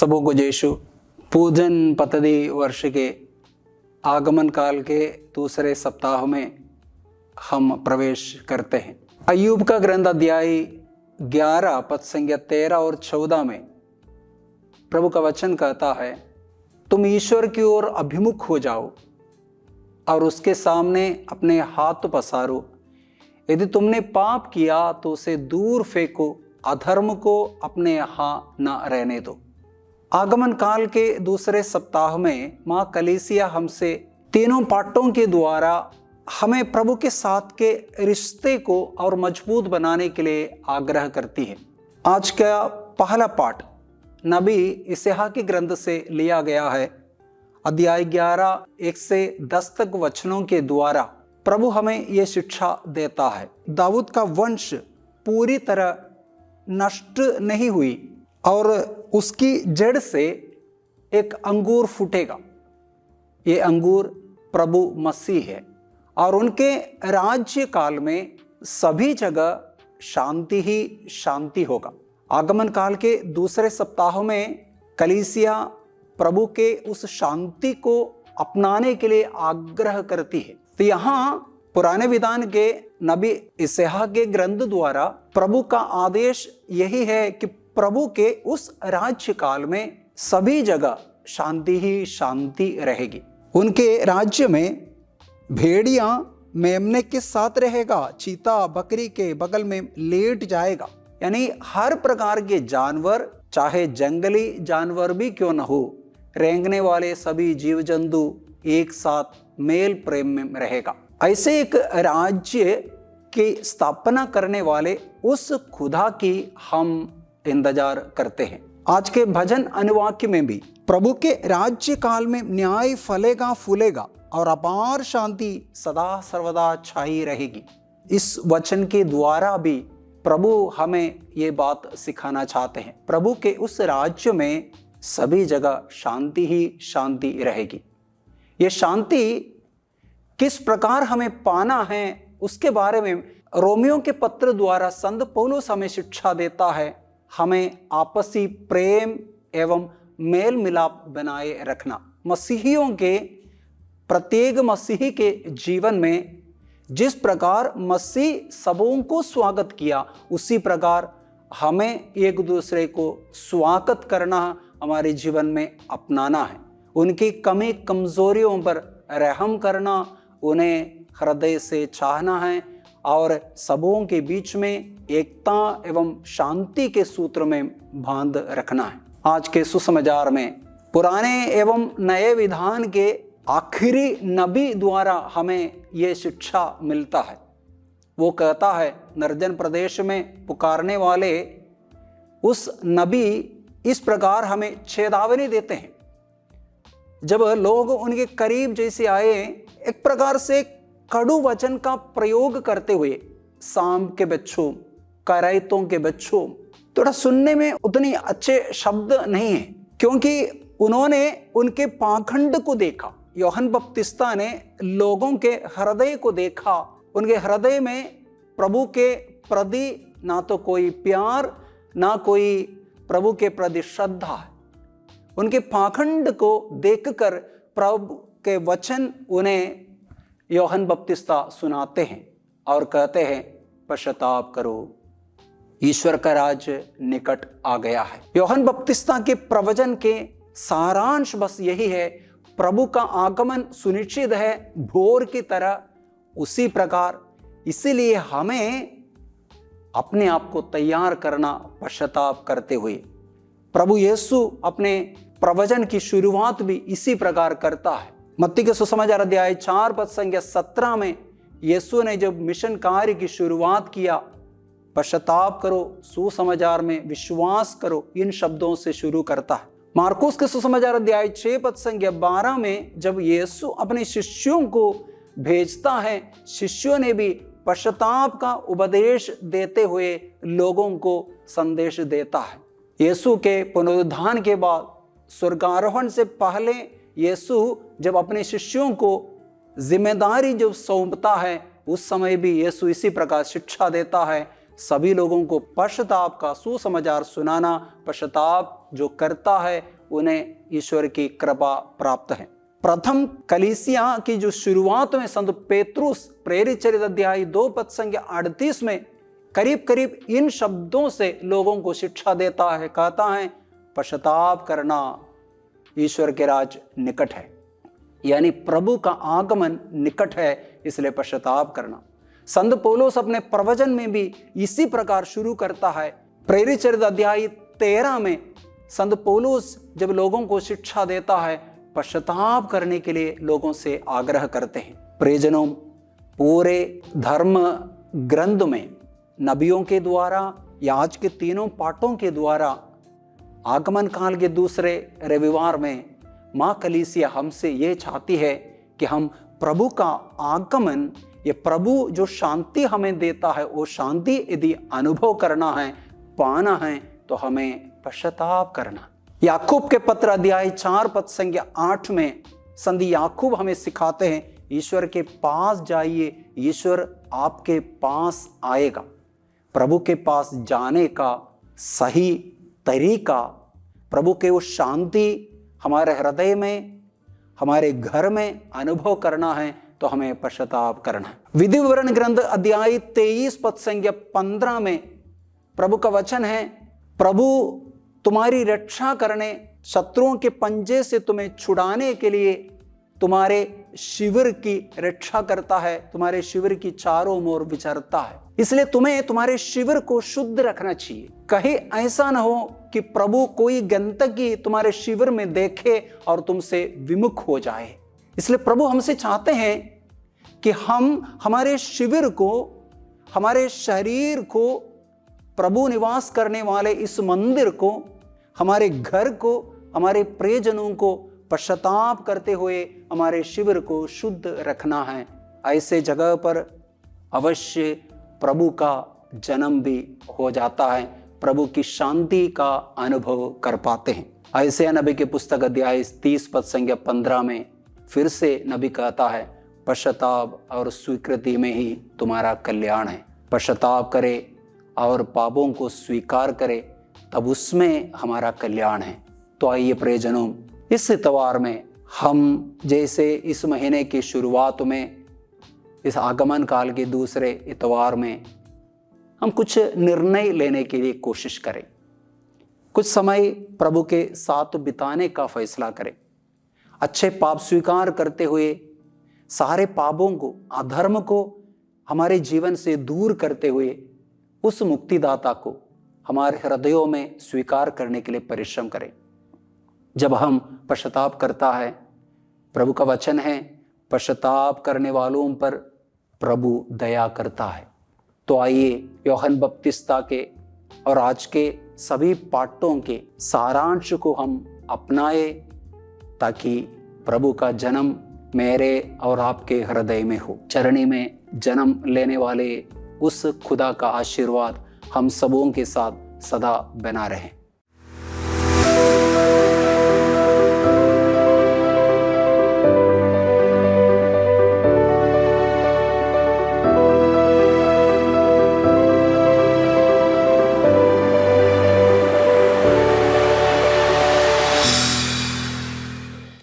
सबों को जयशु। पूजन पतदी वर्ष के आगमन काल के दूसरे सप्ताह में हम प्रवेश करते हैं। अय्यूब का ग्रंथ अध्याय 11 पद संख्या 13 और 14 में प्रभु का वचन कहता है, तुम ईश्वर की ओर अभिमुख हो जाओ और उसके सामने अपने हाथ पसारो। यदि तुमने पाप किया तो उसे दूर फेंको, अधर्म को अपने यहाँ न रहने दो। आगमन काल के दूसरे सप्ताह में माँ कलीसिया हमसे तीनों पाठों के द्वारा हमें प्रभु के साथ के रिश्ते को और मजबूत बनाने के लिए आग्रह करती है। आज का पहला पाठ नबी यशायाह के ग्रंथ से लिया गया है। अध्याय 11 1 से 10 तक वचनों के द्वारा प्रभु हमें ये शिक्षा देता है। दाऊद का वंश पूरी तरह नष्ट नहीं हुई और उसकी जड़ से एक अंगूर फूटेगा। ये अंगूर प्रभु मसीह है और उनके राज्य काल में सभी जगह शांति ही शांति होगा। आगमन काल के दूसरे सप्ताह में कलीसिया प्रभु के उस शांति को अपनाने के लिए आग्रह करती है। तो यहाँ पुराने विधान के नबी यशायाह के ग्रंथ द्वारा प्रभु का आदेश यही है कि प्रभु के उस राज्य काल में सभी जगह शांति ही शांति रहेगी। उनके राज्य में भेड़िया मेमने के साथ रहेगा, चीता बकरी के बगल में लेट जाएगा। यानी हर प्रकार के जानवर, चाहे जंगली जानवर भी क्यों न हो, रेंगने वाले सभी जीव जंतु एक साथ मेल प्रेम में रहेगा। ऐसे एक राज्य की स्थापना करने वाले उस खुदा की हम इंतजार करते हैं। आज के भजन अनुवाक्य में भी प्रभु के राज्य काल में न्याय फलेगा फूलेगा और अपार शांति सदा सर्वदा छाई रहेगी। इस वचन के द्वारा भी प्रभु हमें ये बात सिखाना चाहते हैं। प्रभु के उस राज्य में सभी जगह शांति ही शांति रहेगी। ये शांति किस प्रकार हमें पाना है उसके बारे में रोमियो के पत्र द्वारा संत पौलुस हमें शिक्षा देता है। हमें आपसी प्रेम एवं मेल मिलाप बनाए रखना। मसीहियों के प्रत्येक मसीही के जीवन में जिस प्रकार मसीह सबों को स्वागत किया, उसी प्रकार हमें एक दूसरे को स्वागत करना, हमारे जीवन में अपनाना है। उनकी कमी कमजोरियों पर रहम करना, उन्हें हृदय से चाहना है और सबों के बीच में एकता एवं शांति के सूत्र में बांध रखना है। आज के सुसमाचार में पुराने एवं नए विधान के आखिरी नबी द्वारा हमें ये शिक्षा मिलता है। वो कहता है, निर्जन प्रदेश में पुकारने वाले उस नबी इस प्रकार हमें चेतावनी देते हैं। जब लोग उनके करीब जैसे आए, एक प्रकार से कड़ू वचन का प्रयोग करते हुए, सांप के बच्चों, कराइतों के बच्चों, थोड़ा सुनने में उतनी अच्छे शब्द नहीं है, क्योंकि उन्होंने उनके पाखंड को देखा। यूहन्ना बपतिस्ता ने लोगों के हृदय को देखा। उनके हृदय में प्रभु के प्रति ना तो कोई प्यार, ना कोई प्रभु के प्रति श्रद्धा है। उनके पाखंड को देखकर प्रभु के वचन उन्हें यूहन्ना बपतिस्ता सुनाते हैं और कहते हैं, पश्चाताप करो, ईश्वर का राज्य निकट आ गया है। यूहन्ना बपतिस्ता के प्रवचन के सारांश बस यही है, प्रभु का आगमन सुनिश्चित है भोर की तरह। उसी प्रकार इसीलिए हमें अपने आप को तैयार करना, पश्चाताप करते हुए। प्रभु यीशु अपने प्रवचन की शुरुआत भी इसी प्रकार करता है। मत्ती के सुसमाचार अध्याय 4 पद संख्या 17 में यीशु ने जब मिशन कार्य की शुरुआत किया, पश्चाताप करो, सुसमाचार में विश्वास करो, इन शब्दों से शुरू करता है। मार्कुस के सुसमाचार अध्याय 6 पद संख्या 12 में जब यीशु अपने शिष्यों को भेजता है, शिष्यों ने भी पश्चाताप का उपदेश देते हुए लोगों को संदेश देता है। यीशु के पुनरुत्थान के बाद, स्वर्गारोहण से पहले यीशु जब अपने शिष्यों को जिम्मेदारी जब सौंपता है, उस समय भी यीशु इसी प्रकार शिक्षा देता है, सभी लोगों को पश्चाताप का सुसमाचार सुनाना। पश्चाताप जो करता है उन्हें ईश्वर की कृपा प्राप्त है। प्रथम कलीसिया की जो शुरुआत में संत पेत्रुस प्रेरित चरित अध्याय 2 पद संख्या 38 में करीब करीब इन शब्दों से लोगों को शिक्षा देता है, कहता है पश्चाताप करना, ईश्वर के राज निकट है, यानी प्रभु का आगमन निकट है, इसलिए पश्चाताप करना। संत पौलुस अपने प्रवचन में भी इसी प्रकार शुरू करता है। प्रेरित चरित अध्याय 13 में संत पौलुस जब लोगों को शिक्षा देता है, पश्चाताप करने के लिए लोगों से आग्रह करते हैं। प्रियजनों, पूरे धर्म ग्रंथ में नबियों के द्वारा या आज के तीनों पाठों के द्वारा आगमन काल के दूसरे रविवार में माँ कलीसिया हमसे ये चाहती है कि हम प्रभु का आगमन, ये प्रभु जो शांति हमें देता है, वो शांति यदि अनुभव करना है, पाना है, तो हमें पश्चाताप करना। याकूब के पत्र अध्याय 4 पद संख्या 8 में संत याकूब हमें सिखाते हैं, ईश्वर के पास जाइए, ईश्वर आपके पास आएगा। प्रभु के पास जाने का सही तरीका, प्रभु के वो शांति हमारे हृदय में, हमारे घर में अनुभव करना है, तो हमें पश्चाताप करना है। विधि विवरण ग्रंथ अध्याय 23 पद संख्या 15 में प्रभु का वचन है, प्रभु तुम्हारी रक्षा करने, शत्रुओं के पंजे से तुम्हें छुड़ाने के लिए तुम्हारे शिविर की रक्षा करता है, तुम्हारे शिविर की चारों ओर विचरता है। इसलिए तुम्हें तुम्हारे शिविर को शुद्ध रखना चाहिए। कहीं ऐसा न हो कि प्रभु कोई गंदगी तुम्हारे शिविर में देखे और तुमसे विमुख हो जाए। इसलिए प्रभु हमसे चाहते हैं कि हम हमारे शिविर को, हमारे शरीर को, प्रभु निवास करने वाले इस मंदिर को, हमारे घर को, हमारे प्रियजनों को पश्चाताप करते हुए हमारे शिविर को शुद्ध रखना है। ऐसे जगह पर अवश्य प्रभु का जन्म भी हो जाता है, प्रभु की शांति का अनुभव कर पाते हैं। ऐसे नबी के पुस्तक अध्याय 30 पद संख्या 15 में फिर से नबी कहता है, पश्चाताप और स्वीकृति में ही तुम्हारा कल्याण है। पश्चाताप करे और पापों को स्वीकार करे, तब उसमें हमारा कल्याण है। तो आइए प्रियजनों, इस इतवार में हम जैसे इस महीने की शुरुआत में, इस आगमन काल के दूसरे इतवार में हम कुछ निर्णय लेने के लिए कोशिश करें। कुछ समय प्रभु के साथ बिताने का फैसला करें। अच्छे पाप स्वीकार करते हुए सारे पापों को, अधर्म को हमारे जीवन से दूर करते हुए उस मुक्तिदाता को हमारे हृदयों में स्वीकार करने के लिए परिश्रम करें। जब हम पश्चाताप करता है, प्रभु का वचन है, पश्चाताप करने वालों पर प्रभु दया करता है। तो आइए यूहन्ना बपतिस्ता के और आज के सभी पाठों के सारांश को हम अपनाए, ताकि प्रभु का जन्म मेरे और आपके हृदय में हो। चरणी में जन्म लेने वाले उस खुदा का आशीर्वाद हम सबों के साथ सदा बना रहे।